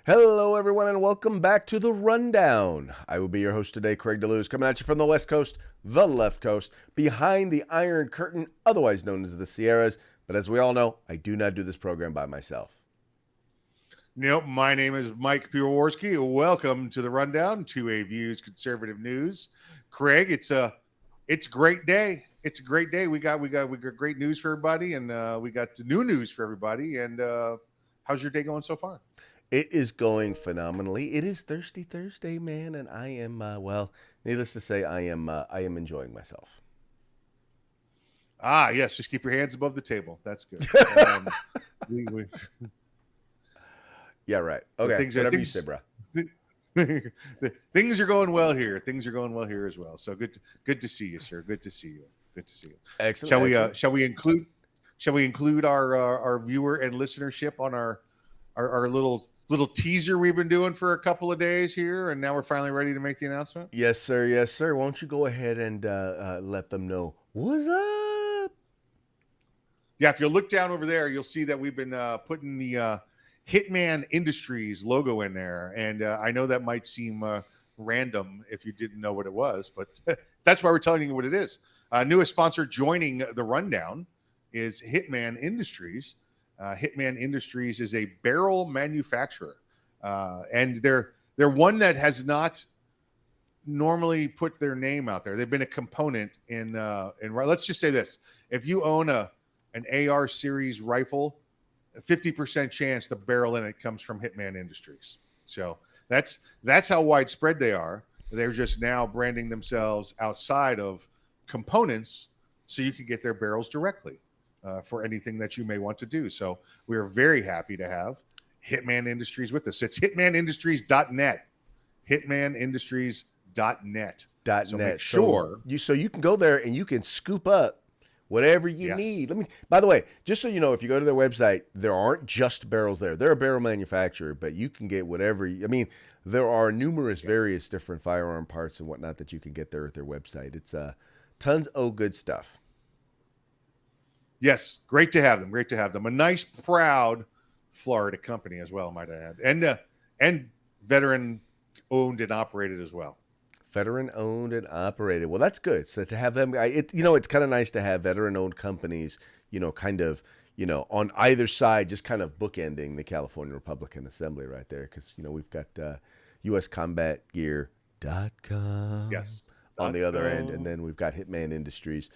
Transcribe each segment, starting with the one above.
Hello, everyone, and welcome back to The Rundown. I will be your host today, Craig DeLuz, coming at you from the West Coast, the left coast, behind the Iron Curtain, otherwise known as the Sierras. But as we all know, I do not do this program by myself. Nope, my name is Mike Piwowarski. Welcome to the Rundown, 2A Views Conservative News. Craig, it's a great day. It's a great day. We got great news for everybody, and we got new news for everybody. And how's your day going so far? It is going phenomenally. It is Thirsty Thursday, man, and I am needless to say, I am enjoying myself. Ah, yes, just keep your hands above the table. That's good. We, we, Yeah, right. so Okay, things are whatever you things say, bro. things are going well here. Things are going well here as well. So good to see you, sir. Good to see you. Good to see you. Excellent. Shall we Excellent. shall we include our viewer and listenership on our little teaser we've been doing for a couple of days here, and now we're finally ready to make the announcement? Yes, sir. Yes, sir. Won't you go ahead and let them know what's up? Yeah, if you look down over there, you'll see that we've been putting the Hitman Industries logo in there, and I know that might seem random if you didn't know what it was, but that's why we're telling you what it is. Newest sponsor joining the rundown is Hitman Industries. Hitman Industries is a barrel manufacturer, and they're one that has not normally put their name out there. They've been a component in let's just say this: if you own an AR series rifle, 50% chance the barrel in it comes from Hitman Industries. So that's how widespread they are. They're just now branding themselves outside of components, so you can get their barrels directly for anything that you may want to do. So we are very happy to have Hitman Industries with us. It's hitmanindustries.net. Hitmanindustries.net. Dot So net. make sure. So you can go there and you can scoop up whatever you Yes. need. By the way, just so you know, if you go to their website, there aren't just barrels there. They're a barrel manufacturer, but you can get whatever. There are numerous, various different firearm parts and whatnot that you can get there at their website. It's tons of good stuff. Yes, great to have them. Great to have them. A nice, proud Florida company as well, might I add, and veteran owned and operated as well. Veteran owned and operated. Well, that's good. So to have them, it's kind of nice to have veteran owned companies, kind of, on either side, just kind of bookending the California Republican Assembly right there. Because, we've got USCombatGear.com Yes. on the other end. And then we've got Hitman Industries.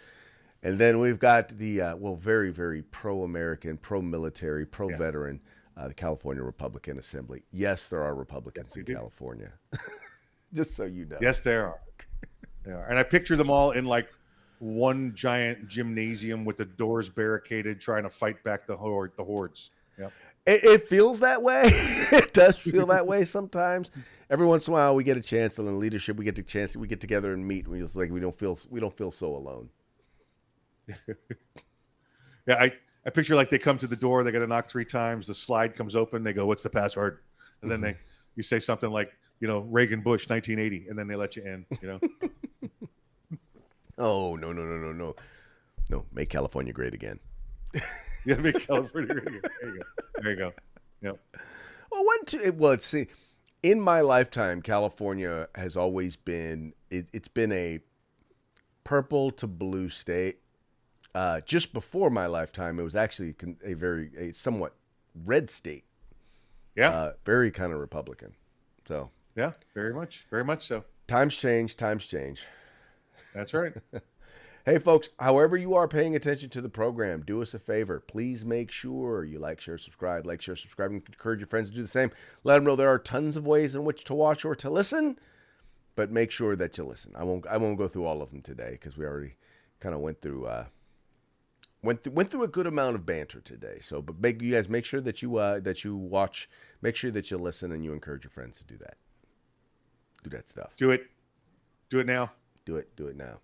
And then we've got the, very, very pro American, pro military, pro veteran, the California Republican Assembly. Yes, there are Republicans in California. Just so you know. Yes, there are. They are. And I picture them all in like one giant gymnasium with the doors barricaded, trying to fight back the hordes. Yep. It feels that way. It does feel that way sometimes. Every once in a while, we get a chance, and in leadership, we get together and meet. And we just like we don't feel so alone. Yeah, I picture like they come to the door, they got to knock 3 times, the slide comes open, they go, "What's the password?" And then you say something like, Reagan Bush 1980, and then they let you in. Oh no! Make California great again. Yeah, make California great again. There you go. Yep. Let's see. In my lifetime, California has always been it's been a purple to blue state. Just before my lifetime, it was actually a somewhat red state. Yeah. Very kind of Republican. So yeah, very much so. Times change. That's right. Hey, folks, however you are paying attention to the program, do us a favor. Please make sure you like, share, subscribe, and encourage your friends to do the same. Let them know there are tons of ways in which to watch or to listen, but make sure that you listen. I won't go through all of them today because we already kind of went through a good amount of banter today. So, but you guys make sure that you watch, make sure that you listen, and you encourage your friends to do that. Do that stuff. Do it now. Do it now.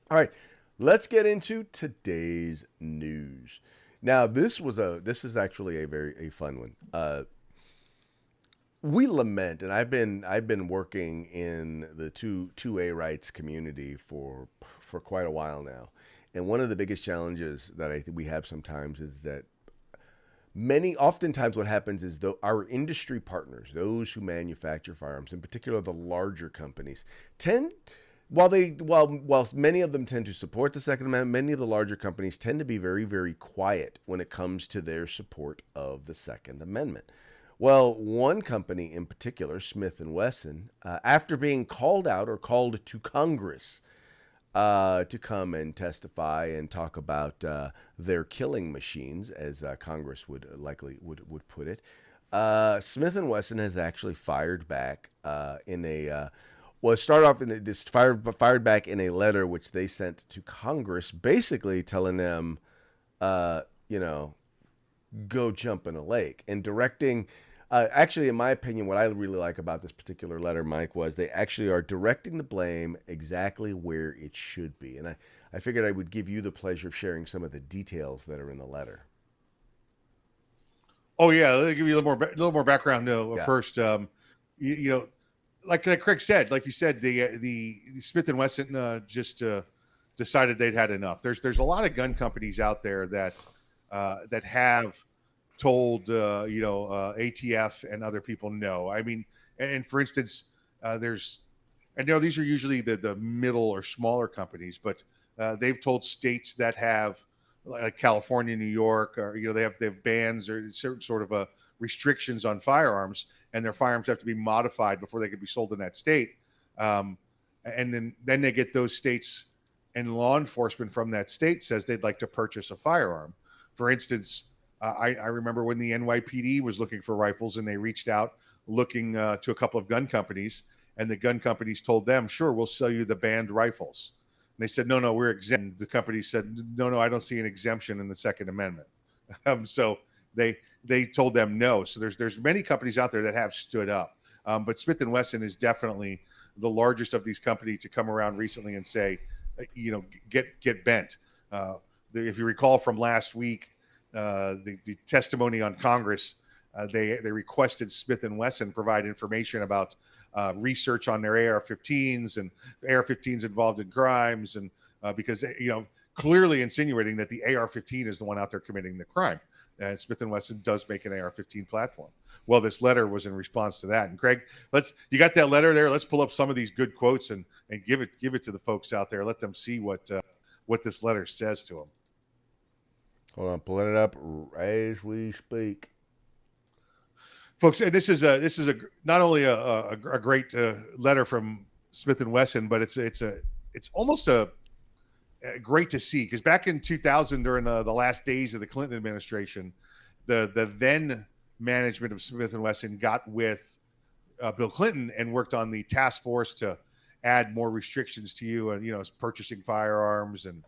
All right, let's get into today's news. Now, this is actually a fun one. We lament, and I've been working in the 2A rights community for quite a while now, and one of the biggest challenges that we have sometimes is that Oftentimes what happens is our industry partners, those who manufacture firearms, in particular the larger companies, tend while many of them tend to support the Second Amendment, many of the larger companies tend to be very, very quiet when it comes to their support of the Second Amendment. Well, one company in particular, Smith and Wesson, after being called out or called to Congress to come and testify and talk about their killing machines, as Congress would likely would put it, Smith and Wesson has actually fired back in a well, it started off in this fired back in a letter which they sent to Congress, basically telling them, you know, go jump in a lake and directing. Actually, in my opinion, what I really like about this particular letter, Mike, was they actually are directing the blame exactly where it should be. And I figured I would give you the pleasure of sharing some of the details that are in the letter. Oh yeah, let me give you a little more background. Yeah. First, you know, like Craig said, like you said, the Smith and Wesson just decided they'd had enough. There's a lot of gun companies out there that have told ATF and other people no. I mean, and for instance, I know these are usually the middle or smaller companies, but they've told states that have like California, New York, or they have bans or certain sort of restrictions on firearms, and their firearms have to be modified before they can be sold in that state. And then they get those states, and law enforcement from that state says they'd like to purchase a firearm. For instance, I remember when the NYPD was looking for rifles, and they reached out looking to a couple of gun companies, and the gun companies told them, sure, we'll sell you the banned rifles. And they said, no, we're exempt. The company said, no, I don't see an exemption in the Second Amendment. So they told them no. So there's many companies out there that have stood up. But Smith & Wesson is definitely the largest of these companies to come around recently and say, get bent. If you recall from last week, the testimony on Congress, they requested Smith & Wesson provide information about research on their AR-15s and AR-15s involved in crimes, and because clearly insinuating that the AR-15 is the one out there committing the crime. And Smith & Wesson does make an AR-15 platform. Well, this letter was in response to that. And Craig, you got that letter there? Let's pull up some of these good quotes and give it to the folks out there. Let them see what this letter says to them. Hold on, pulling it up as we speak, folks. And this is not only a great letter from Smith & Wesson, but it's almost great to see, because back in 2000, during the last days of the Clinton administration, the then management of Smith & Wesson got with Bill Clinton and worked on the task force to add more restrictions to you and purchasing firearms and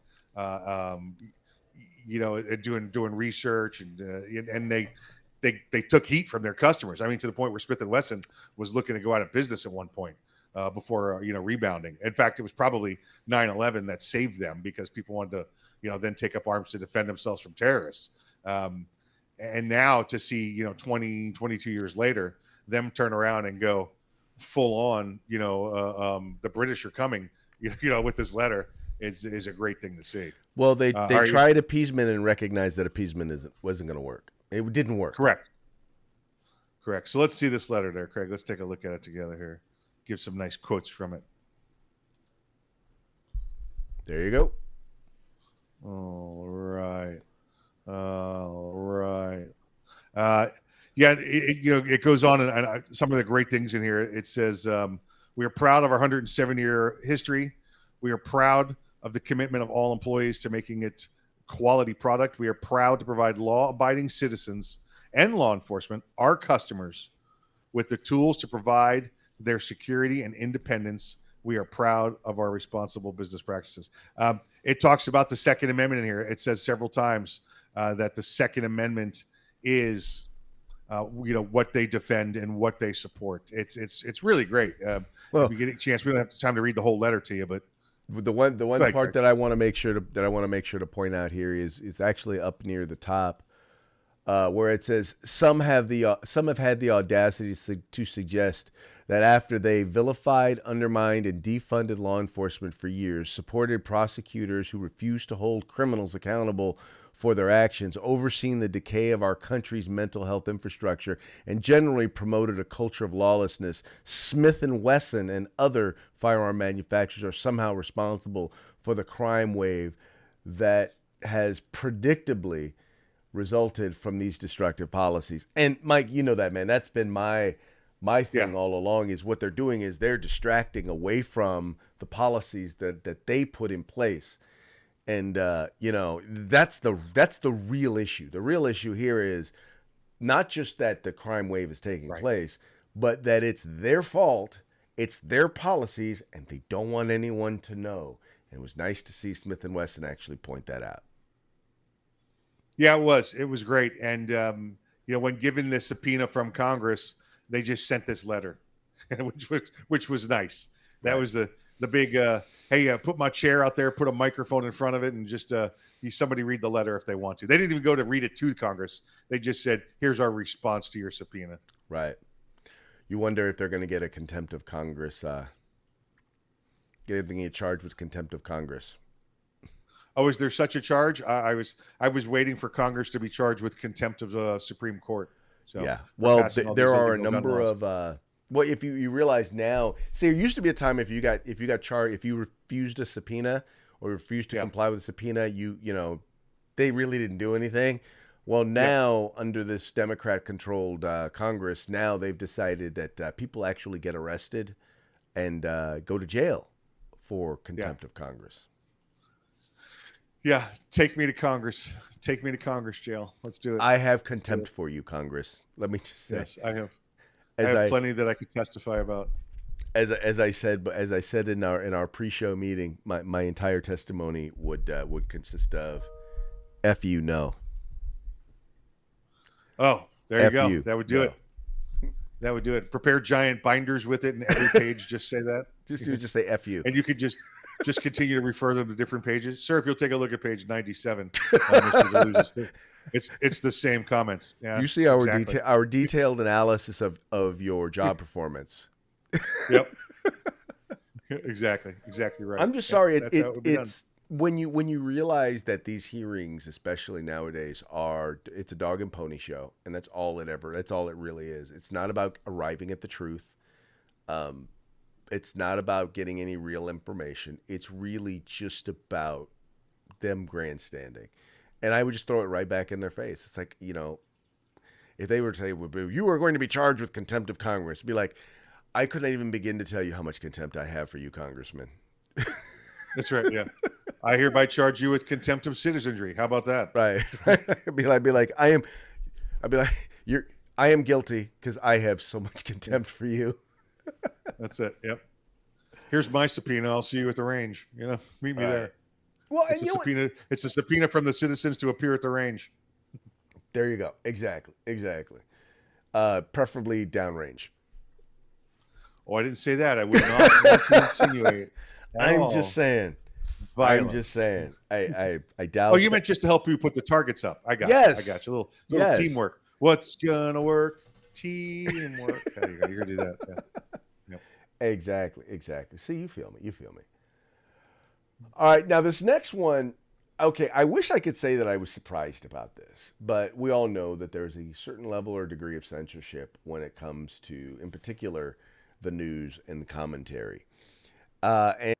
doing research, and they took heat from their customers. I mean, to the point where Smith & Wesson was looking to go out of business at one point before rebounding. In fact, it was probably 9/11 that saved them, because people wanted to then take up arms to defend themselves from terrorists. And now to see 22 years later, them turn around and go full on, the British are coming, with this letter is a great thing to see. Well, they tried appeasement and recognized that appeasement wasn't going to work. It didn't work. Correct. So let's see this letter there, Craig. Let's take a look at it together here. Give some nice quotes from it. There you go. All right. It goes on, and some of the great things in here. It says, we are proud of our 107-year history. We are proud of the commitment of all employees to making it quality product. We are proud to provide law-abiding citizens and law enforcement, our customers, with the tools to provide their security and independence. We are proud of our responsible business practices. It talks about the Second Amendment in here. It says several times that the Second Amendment is, what they defend and what they support. It's really great. If we get a chance, we don't have time to read the whole letter to you, but the one part that I want to make sure to point out here is actually up near the top, where it says some have had the audacity to suggest that after they vilified, undermined, and defunded law enforcement for years, supported prosecutors who refused to hold criminals accountable for their actions, overseen the decay of our country's mental health infrastructure, and generally promoted a culture of lawlessness, Smith & Wesson and other firearm manufacturers are somehow responsible for the crime wave that has predictably resulted from these destructive policies. And Mike, you know that, man. That's been my thing all along, is what they're doing is they're distracting away from the policies that they put in place. And that's the real issue. The real issue here is not just that the crime wave is taking place, but that it's their fault, it's their policies, and they don't want anyone to know. And it was nice to see Smith & Wesson actually point that out. Yeah, it was great. And when given the subpoena from Congress, they just sent this letter, which was nice. That was the big hey, put my chair out there, put a microphone in front of it, and just somebody read the letter if they want to. They didn't even go to read it to Congress. They just said, here's our response to your subpoena. Right. You wonder if they're going to get a contempt of Congress, getting charged with contempt of Congress. Oh, is there such a charge? I was waiting for Congress to be charged with contempt of the Supreme Court. So yeah. Well, there are a number of well, if you realize now, see, there used to be a time if you got charged, if you refused a subpoena or refused to comply with a subpoena, they really didn't do anything. Well, now under this Democrat-controlled Congress, now they've decided that people actually get arrested and go to jail for contempt of Congress. Yeah, take me to Congress. Take me to Congress jail. Let's do it. I have contempt for you, Congress. Let me just say. Yes, I have. I have plenty that I could testify about. As I said in our pre-show meeting, my entire testimony would consist of "F you, no." Oh, there you go. That would do it. That would do it. Prepare giant binders with it, and every page just say that. Just say "F you," and you could just continue to refer them to different pages. Sir, if you'll take a look at page 97, it's the same comments. Yeah, you see our detailed analysis of your job performance. Yep. Exactly right. I'm just sorry. It's when you realize that these hearings, especially nowadays, it's a dog and pony show, and that's all it really is. It's not about arriving at the truth. It's not about getting any real information. It's really just about them grandstanding. And I would just throw it right back in their face. It's like, if they were to say, you are going to be charged with contempt of Congress, it'd be like, I couldn't even begin to tell you how much contempt I have for you, Congressman. That's right, yeah. I hereby charge you with contempt of citizenry. How about that? Right. I'd be like, I am guilty because I have so much contempt for you. That's it. Yep. Here's my subpoena. I'll see you at the range. Meet me there. Well, it's a subpoena. It's a subpoena from the citizens to appear at the range. There you go. Exactly. Preferably downrange. Oh, I didn't say that. I would not want to insinuate. I'm just saying. I doubt. Oh, you meant just to help you put the targets up. I got yes. you. I got you. A little teamwork. What's gonna work? Teamwork. There you go. You're gonna do that. Yeah. Yep. Exactly. See, you feel me. All right, now this next one. Okay, I wish I could say that I was surprised about this, but we all know that there's a certain level or degree of censorship when it comes to, in particular, the news and commentary. The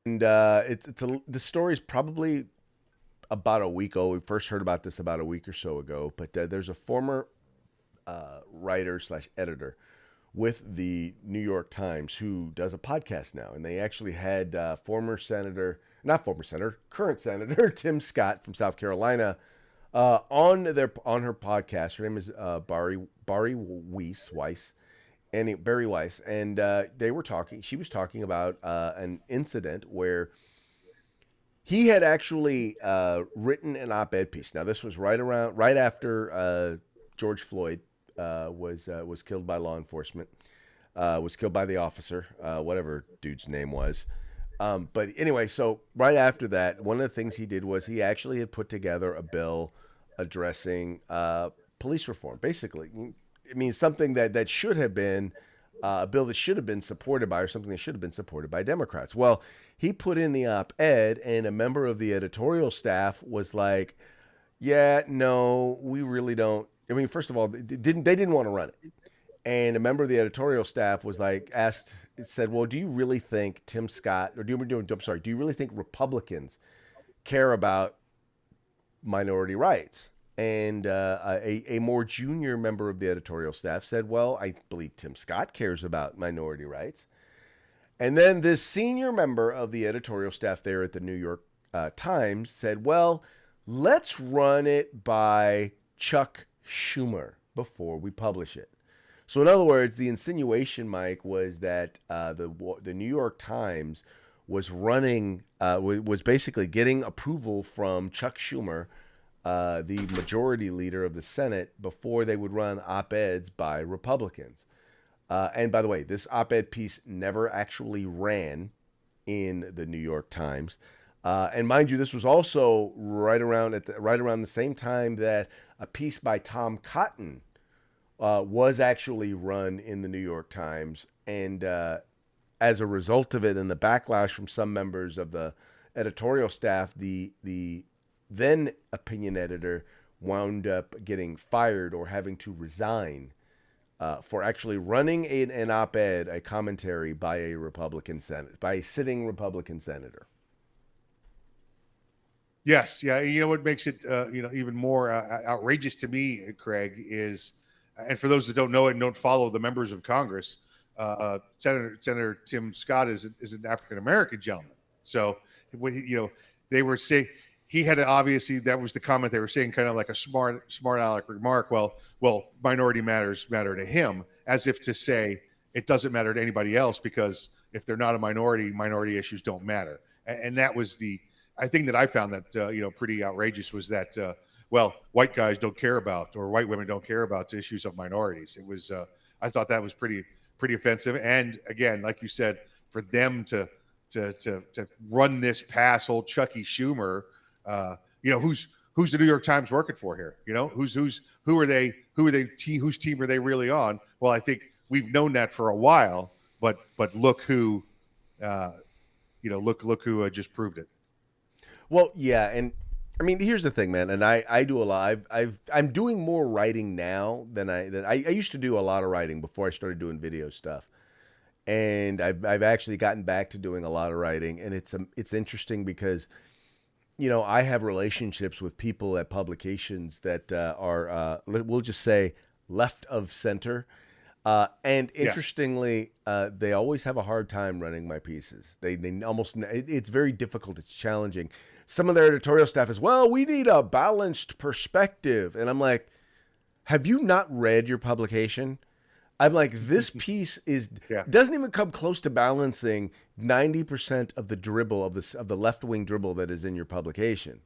story is probably about a week old. We first heard about this about a week or so ago, but there's a former writer/editor with the New York Times who does a podcast now, and they actually had current Senator Tim Scott from South Carolina on her podcast. Her name is Bari Weiss, and they were talking. She was talking about an incident where he had actually written an op-ed piece. Now this was right after George Floyd was killed by law enforcement, was killed by the officer, whatever dude's name was. But anyway, so right after that, one of the things he did was he actually had put together a bill addressing police reform. Basically, I mean, something that should have been a bill that should have been supported by, or something that should have been supported by Democrats. Well, he put in the op-ed, and a member of the editorial staff was like, "Yeah, no, we really don't." I mean, first of all, they didn't want to run it, and a member of the editorial staff was like, said, "Well, do you really think Tim Scott, or do you really think Republicans care about minority rights?" And a more junior member of the editorial staff said, "Well, I believe Tim Scott cares about minority rights." And then this senior member of the editorial staff there at the New York Times said, "Well, let's run it by Chuck Schumer before we publish it." So, in other words, the insinuation, Mike, was that the New York Times was basically getting approval from Chuck Schumer, the majority leader of the Senate, before they would run op-eds by Republicans. And by the way, this op-ed piece never actually ran in the New York Times. And mind you, this was also right around the same time that a piece by Tom Cotton was actually run in the New York Times. And as a result of it, and the backlash from some members of the editorial staff, the then opinion editor wound up getting fired or having to resign for actually running an op-ed, a commentary by a sitting Republican senator. Yes, yeah. You know what makes it even more outrageous to me, Craig, is, and for those that don't know it and don't follow the members of Congress, Senator Tim Scott is an African American gentleman. So they were saying he had obviously, that was the comment they were saying, kind of like a smart aleck remark. Well, minority matters matter to him, as if to say it doesn't matter to anybody else, because if they're not a minority issues don't matter. And that was I think that I found that pretty outrageous, was that white guys don't care about, or white women don't care about, the issues of minorities. It was I thought that was pretty offensive. And again, like you said, for them to run this past old Chucky Schumer, who's the New York Times working for here? Who are they? Whose team are they really on? Well, I think we've known that for a while, but look who, look who just proved it. Well, yeah, and I mean, here's the thing, man, and I do a lot. I'm doing more writing now than I used to do a lot of writing before I started doing video stuff, and I've actually gotten back to doing a lot of writing, and it's interesting because, I have relationships with people at publications that are we'll just say left of center. And interestingly, they always have a hard time running my pieces. They almost, it's very difficult. It's challenging. Some of their editorial staff is, well, we need a balanced perspective. And I'm like, have you not read your publication? I'm like, this piece doesn't even come close to balancing 90% of the dribble of the left-wing dribble that is in your publication.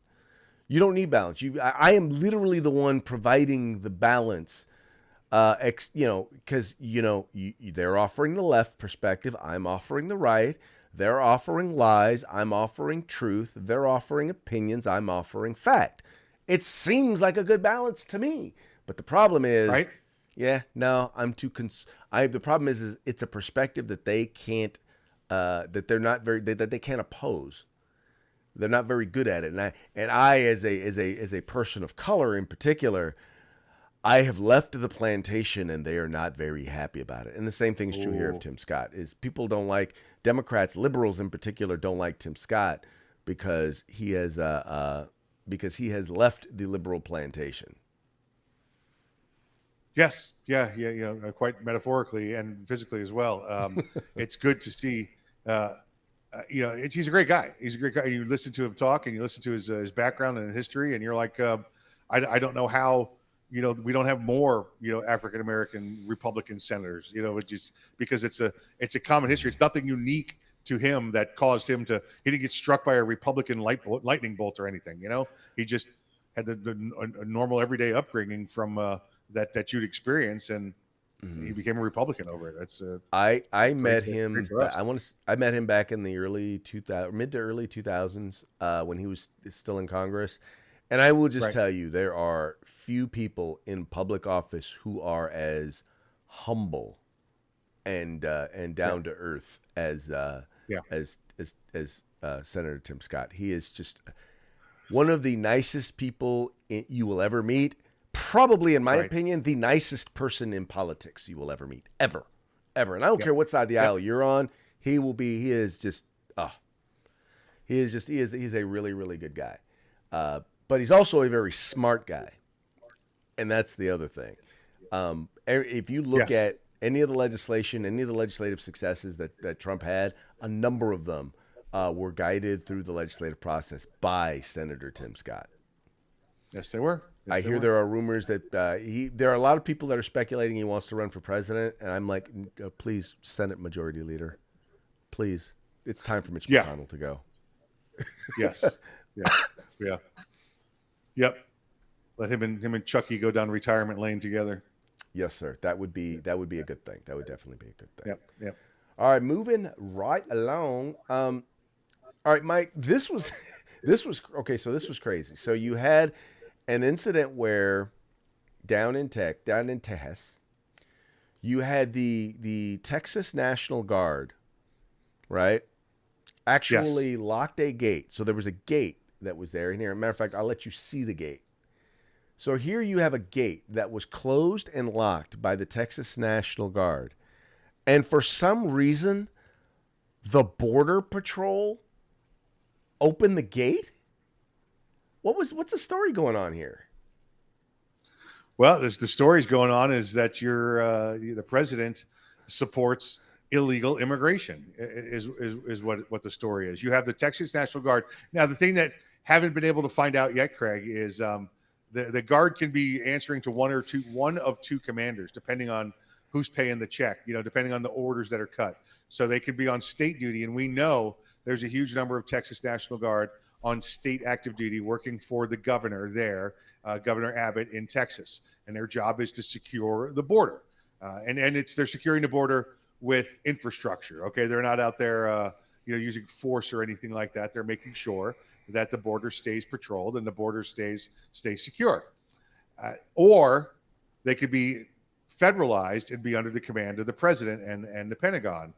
You don't need balance. I am literally the one providing the balance. Because they're offering the left perspective, I'm offering the right. They're offering lies, I'm offering truth. They're offering opinions, I'm offering fact. It seems like a good balance to me, but the problem is, right? Yeah, no, I'm too. The problem is it's a perspective that they can't, that they can't oppose. They're not very good at it, and I as a person of color in particular, I have left the plantation, and they are not very happy about it. And the same thing is true here of Tim Scott. Is people don't like Democrats, liberals in particular, don't like Tim Scott because he has left the liberal plantation. Yes, yeah, quite metaphorically and physically as well. It's good to see. He's a great guy. He's a great guy. You listen to him talk, and you listen to his background and history, and you're like, I don't know how. We don't have more, African American Republican senators, just because it's a common history. It's nothing unique to him that caused him he didn't get struck by a Republican lightning bolt or anything. He just had a normal everyday upbringing from that you'd experience, and he became a Republican over it. That's I met him. I met him back in the mid to early 2000s when he was still in Congress. And I will just tell you, there are few people in public office who are as humble and Yeah. down to earth as Yeah. Senator Tim Scott. He is just one of the nicest people you will ever meet. Probably, in my Right. opinion, the nicest person in politics you will ever meet, ever. And I don't Yep. care what side of the Yep. aisle you're on. He will be. He is just. He is just. He's a really, really good guy. But he's also a very smart guy, and that's the other thing. If you look Yes. at any of the legislation, any of the legislative successes that Trump had, a number of them were guided through the legislative process by Senator Tim Scott. Yes, they were. Yes, I they hear were. there are rumors that there are a lot of people that are speculating he wants to run for president, and I'm like, please, Senate Majority Leader, please, it's time for Mitch Yeah. McConnell to go. Yes. Yeah. Yeah. Yep. Let him and Chucky go down retirement lane together. Yes, sir. That would be a good thing. That would definitely be a good thing. Yep. Yep. All right, moving right along. All right, Mike. This was okay. So this was crazy. So you had an incident where down in Texas, you had the Texas National Guard, right? Actually locked a gate. So there was a gate that was there. And here, matter of fact, I'll let you see the gate. So here you have a gate that was closed and locked by the Texas National Guard. And for some reason, the Border Patrol opened the gate? What's the story going on here? Well, the stories going on is that the president supports illegal immigration is what the story is. You have the Texas National Guard. Now, the thing that haven't been able to find out yet, Craig, is the guard can be answering to one of two commanders, depending on who's paying the check, depending on the orders that are cut. So they could be on state duty. And we know there's a huge number of Texas National Guard on state active duty working for the governor there, Governor Abbott in Texas. And their job is to secure the border. And they're securing the border with infrastructure. Okay. They're not out there, using force or anything like that. They're making sure that the border stays patrolled and the border stays secure. Or they could be federalized and be under the command of the president and the Pentagon.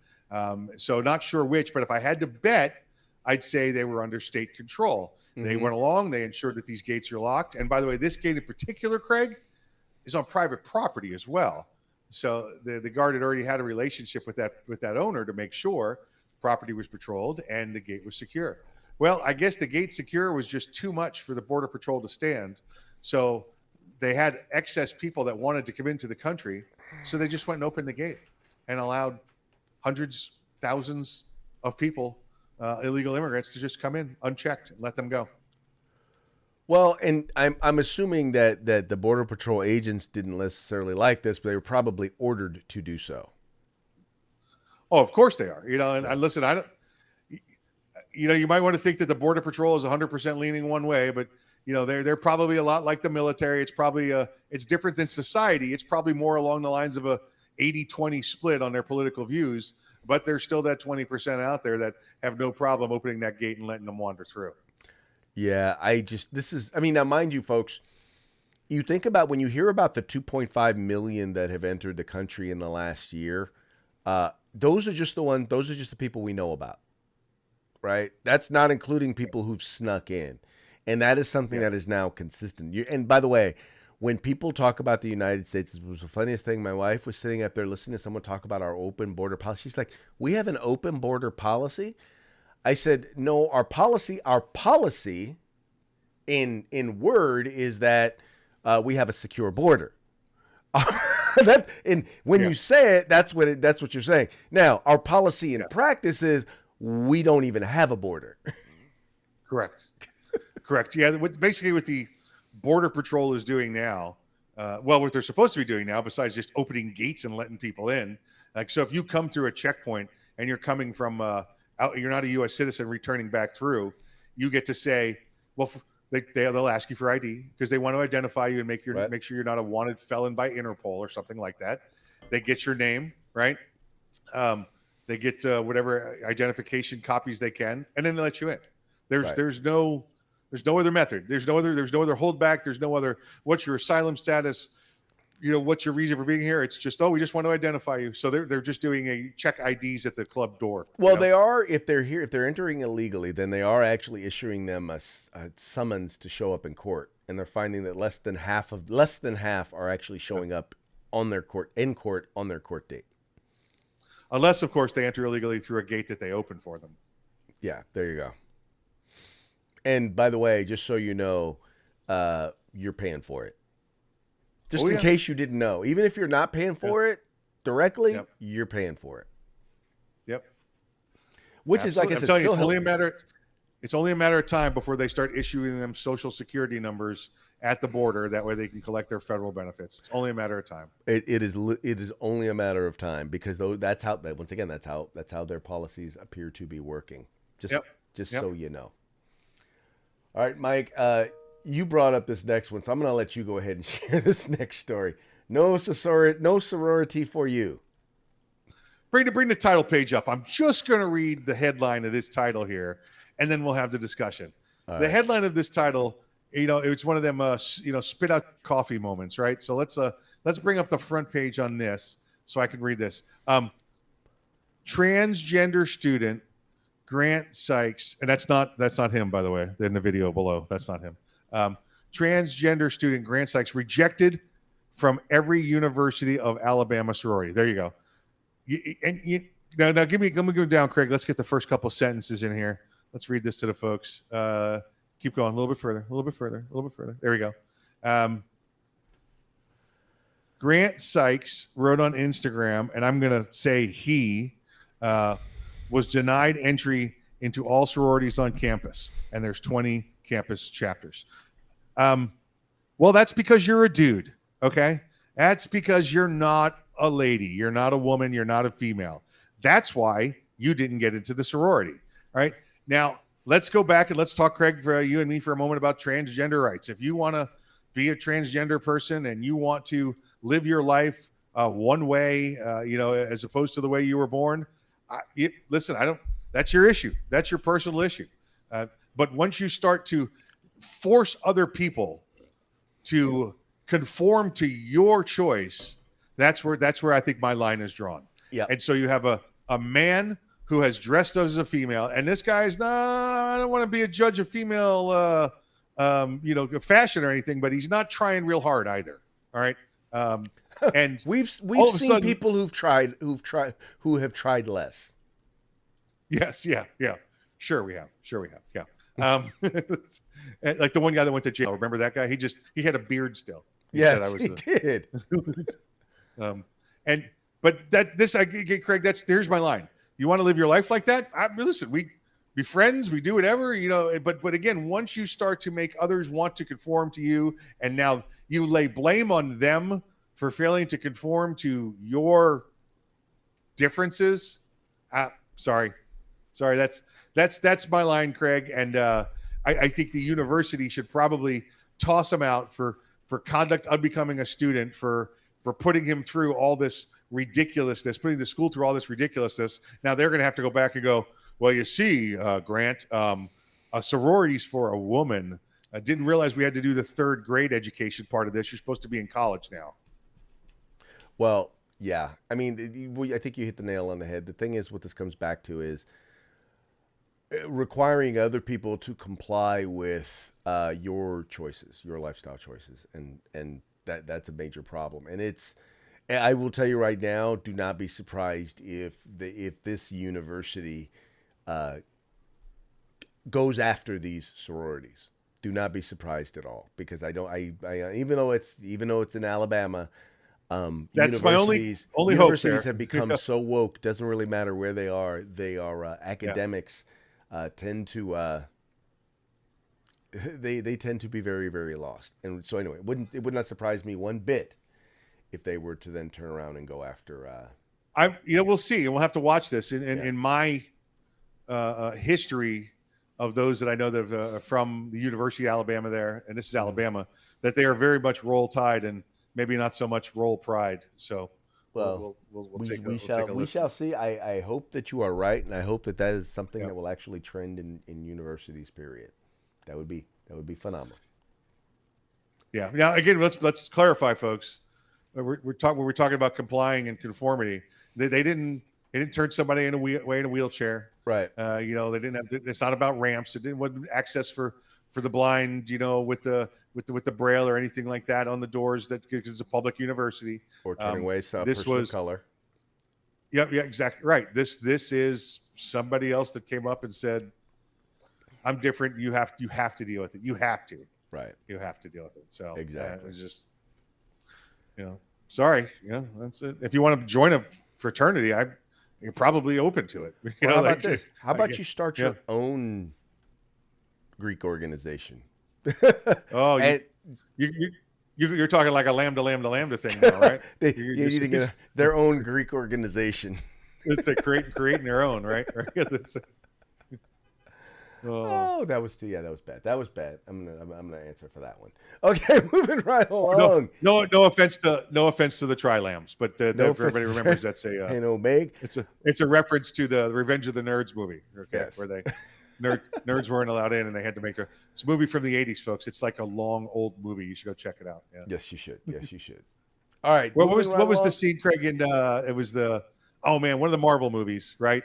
So not sure which, but if I had to bet, I'd say they were under state control. Mm-hmm. They went along, they ensured that these gates are locked. And by the way, this gate in particular, Craig, is on private property as well. So the guard had already had a relationship with that owner to make sure property was patrolled and the gate was secure. Well, I guess the gate secure was just too much for the Border Patrol to stand. So they had excess people that wanted to come into the country. So they just went and opened the gate and allowed hundreds, thousands of people, illegal immigrants, to just come in unchecked and let them go. Well, and I'm assuming that the Border Patrol agents didn't necessarily like this, but they were probably ordered to do so. Oh, of course they are. And listen, I don't. You might want to think that the Border Patrol is 100% leaning one way, but they're probably a lot like the military. It's probably it's different than society. It's probably more along the lines of a 80-20 split on their political views, but there's still that 20% out there that have no problem opening that gate and letting them wander through. Yeah, now mind you, folks, you think about when you hear about the 2.5 million that have entered the country in the last year, those are just the people we know about, right? That's not including people who've snuck in. And that is something that is now consistent. And by the way, when people talk about the United States, it was the funniest thing. My wife was sitting up there listening to someone talk about our open border policy. She's like, we have an open border policy? I said, no, our policy in word is that we have a secure border. You say it, that's what you're saying. Now, our policy in practice is we don't even have a border. Correct. Yeah. Basically what the Border Patrol is doing now, what they're supposed to be doing now, besides just opening gates and letting people in. Like, so if you come through a checkpoint and you're coming from you're not a U.S. citizen returning back through, you get to say, well, they'll ask you for ID because they want to identify you and make sure you're not a wanted felon by Interpol or something like that. They get your name, right? They get whatever identification copies they can, and then they let you in. There's no other method. There's no other holdback. There's no other, what's your asylum status? what's your reason for being here? It's just, oh, we just want to identify you. So they're just doing a check IDs at the club door. Well, they are, if they're here, if they're entering illegally, then they are actually issuing them a summons to show up in court, and they're finding that less than half are actually showing up on their court on their court date. Unless, of course, they enter illegally through a gate that they open for them. Yeah, there you go. And by the way, just so you know, you're paying for it. Just in case you didn't know. Even if you're not paying for it directly, you're paying for it. Yep. Which Absolutely. is, like I said, it's only a matter of time before they start issuing them Social Security numbers at the border. That way they can collect their federal benefits. It's only a matter of time. It is only a matter of time, because that's how their policies appear to be working. Just so you know. All right, Mike, you brought up this next one, so I'm going to let you go ahead and share this next story. No sorority for you. Bring the title page up. I'm just going to read the headline of this title here, and then we'll have the discussion. The headline of this title, it's one of them, spit out coffee moments, right? So let's bring up the front page on this so I can read this. Transgender student Grant Sykes, and that's not him, by the way. In the video below, that's not him. Transgender student Grant Sykes rejected from every University of Alabama sorority. There you go. Now let me go down, Craig. Let's get the first couple sentences in here. Let's read this to the folks. Keep going a little bit further. There we go. Grant Sykes wrote on Instagram, and I'm going to say he was denied entry into all sororities on campus, and there's 20 campus chapters. Well, that's because you're a dude, okay? That's because you're not a lady. You're not a woman. You're not a female. That's why you didn't get into the sorority, all right? Now, let's go back and let's talk, Craig, for you and me for a moment about transgender rights. If you want to be a transgender person and you want to live your life one way, as opposed to the way you were born, listen, that's your issue. That's your personal issue. But once you start to force other people to conform to your choice, that's where I think my line is drawn. Yeah. And so you have a man who has dressed as a female, and this guy's I don't want to be a judge of female fashion or anything, but he's not trying real hard either. All right. And we've seen people who have tried less. Yes, yeah. Sure we have. Yeah. Like the one guy that went to jail. Remember that guy? He had a beard still. Yes, he did. Craig, here's my line. You want to live your life like that? Listen, we be friends, we do whatever, but again, once you start to make others want to conform to you, and now you lay blame on them for failing to conform to your differences. Sorry. That's my line, Craig. And I think the university should probably toss him out for conduct unbecoming a student, for putting him through all this ridiculousness, putting the school through all this ridiculousness. Now they're going to have to go back and go, well, you see, Grant, a sorority's for a woman. I didn't realize we had to do the third grade education part of this. You're supposed to be in college now. Well, yeah. I mean, I think you hit the nail on the head. The thing is, what this comes back to is requiring other people to comply with your choices, your lifestyle choices, and that's a major problem. And I will tell you right now, do not be surprised if this university goes after these sororities. Do not be surprised at all, because even though it's in Alabama, that's my only hope. Universities have become so woke. Doesn't really matter where they are. Academics tend to they tend to be very, very lost. And so anyway, it would not surprise me one bit if they were to then turn around and go after. We'll see, and we'll have to watch this. In my history of those that I know that are from the University of Alabama there, and this is Alabama, that they are very much Roll Tide and maybe not so much Roll Pride. So we shall see. I hope that you are right, and I hope that is something that will actually trend in universities. Period. That would be phenomenal. Yeah. Now again, let's clarify, folks. we're talking about complying and conformity. They didn't turn somebody away in a wheelchair. Right. You know, they didn't have. It's not about ramps. It didn't want access for the blind. You know, with the braille or anything like that on the doors. That because it's a public university. Or turning away some this person was of color. Yep. Yeah. Exactly. Right. This is somebody else that came up and said, "I'm different. You have to deal with it. You have to. Right. You have to deal with it." So Exactly. it was just, you know, sorry. You know, that's it. If you want to join a fraternity, you're probably open to it. You Well, know, how like, about this? How about you start your yeah. own Greek organization? Oh, And you're talking like a lambda thing now, right? they You're you need to get their own Greek organization. It's a creating their own, right? Oh, that was bad. That was bad. I'm gonna answer for that one. Okay, moving right along. No offense to the Tri-Lambs, but if everybody remembers, that's and Omega. It's a reference to the Revenge of the Nerds movie, okay, Yes. where they nerds weren't allowed in and they had to make it's a movie from the 80s, folks. It's like a long old movie. You should go check it out. Yeah. Yes, you should. Yes, you should. All right. What was the scene, Craig? And it was one of the Marvel movies, right?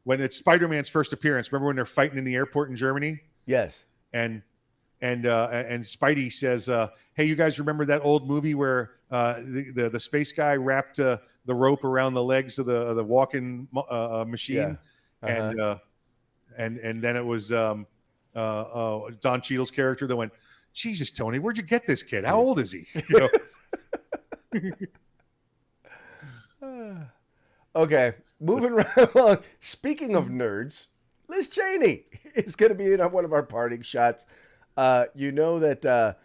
When it's Spider-Man's first appearance. Remember when they're fighting in the airport in Germany? Yes. And Spidey says, "Hey, you guys remember that old movie where the space guy wrapped the rope around the legs of the walking machine?" Yeah. Uh-huh. And then it was Don Cheadle's character that went, "Jesus, Tony, where'd you get this kid? How old is he?" You know? Okay, moving right along. Speaking of nerds, Liz Cheney is going to be in one of our parting shots. You know that.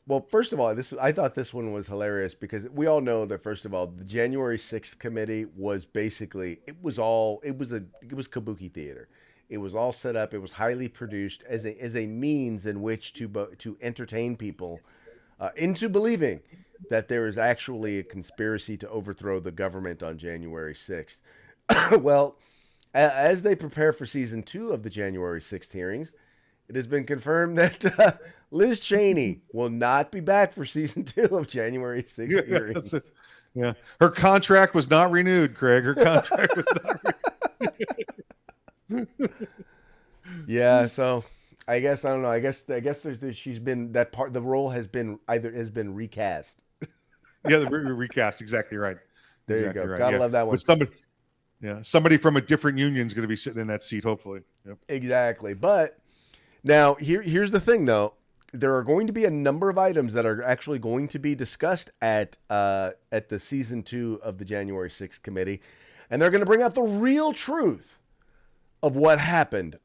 Well, first of all, I thought this one was hilarious because we all know that. First of all, the January 6th committee was basically it was kabuki theater. It was all set up. It was highly produced as a means in which to entertain people into believing that there is actually a conspiracy to overthrow the government on January 6th. Well, as they prepare for season 2 of the January 6th hearings, it has been confirmed that Liz Cheney will not be back for season 2 of January 6th hearings. Yeah. Her contract was not renewed, Craig. Her contract was not renewed. Yeah, so I guess I don't know. I guess she's been that part. The role has been recast. Yeah, the recast. Exactly right. There exactly you go. Right. Gotta love that one. With somebody from a different union is going to be sitting in that seat, hopefully. Yep. Exactly. But now here's the thing, though. There are going to be a number of items that are actually going to be discussed at the season 2 of the January 6th committee, and they're going to bring out the real truth of what happened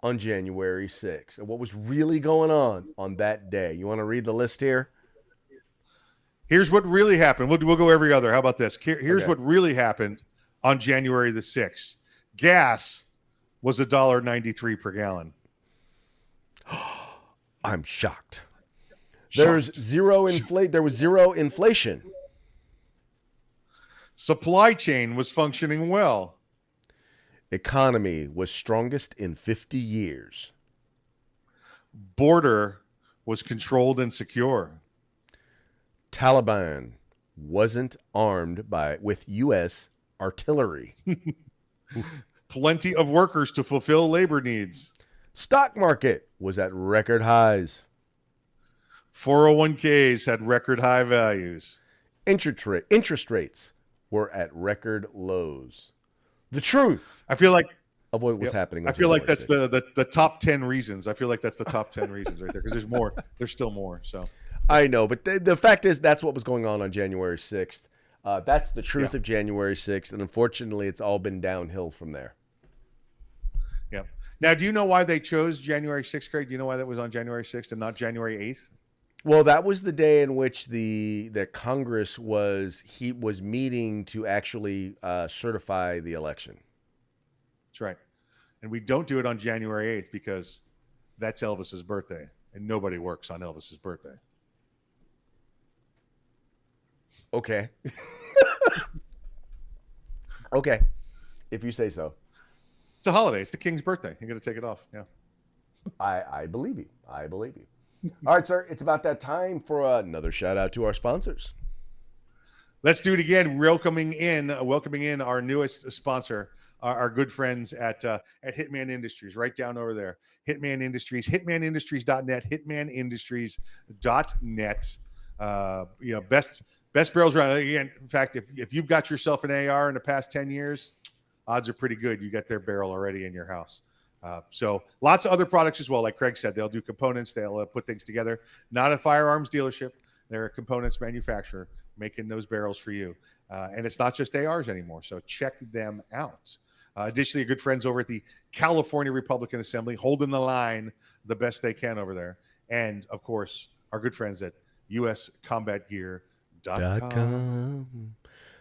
on January 6th and what was really going on that day. You want to read the list here? Here's what really happened. We'll go every other. How about this? Here's Okay. what really happened on January the 6th. Gas was $1.93 per gallon. I'm shocked. There was zero inflation. Supply chain was functioning well. Economy was strongest in 50 years. Border was controlled and secure. Taliban wasn't armed with U.S. artillery. Plenty of workers to fulfill labor needs. Stock market was at record highs. 401ks had record high values. Interest rates were at record lows. The truth I feel like of what was happening. I feel like that's the top 10 reasons. I feel like that's the top 10 reasons right there because there's more. There's still more. So I know, but the fact is that's what was going on January 6th. That's the truth of January 6th, and unfortunately, it's all been downhill from there. Yeah. Now, do you know why they chose January 6th, Craig? Do you know why that was on January 6th and not January 8th? Well, that was the day in which the Congress was meeting to actually certify the election. That's right. And we don't do it on January 8th because that's Elvis's birthday, and nobody works on Elvis's birthday. Okay. Okay. If you say so. It's a holiday. It's the king's birthday. You're going to take it off. Yeah. I believe you. All right, sir. It's about that time for another shout out to our sponsors. Let's do it again. Welcoming in our newest sponsor, our good friends at Hitman Industries, right down over there. Hitman Industries, hitmanindustries.net, hitmanindustries.net. Best barrels around. Again, in fact, if you've got yourself an AR in the past 10 years, odds are pretty good you got their barrel already in your house. So lots of other products as well. Like Craig said, they'll do components. They'll put things together. Not a firearms dealership. They're a components manufacturer making those barrels for you. And it's not just ARs anymore. So check them out. Additionally, good friends over at the California Republican Assembly, holding the line the best they can over there. And, of course, our good friends at uscombatgear.com.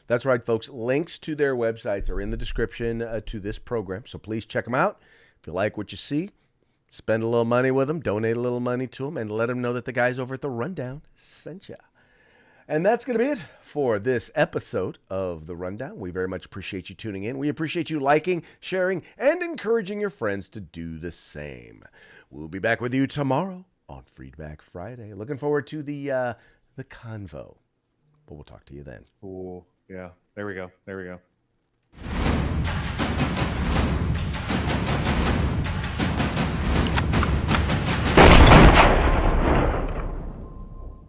That's right, folks. Links to their websites are in the description to this program, so please check them out. If you like what you see, spend a little money with them, donate a little money to them, and let them know that the guys over at The Rundown sent you. And that's going to be it for this episode of The Rundown. We very much appreciate you tuning in. We appreciate you liking, sharing, and encouraging your friends to do the same. We'll be back with you tomorrow on Feedback Friday. Looking forward to the convo. But we'll talk to you then. Cool. Yeah. There we go.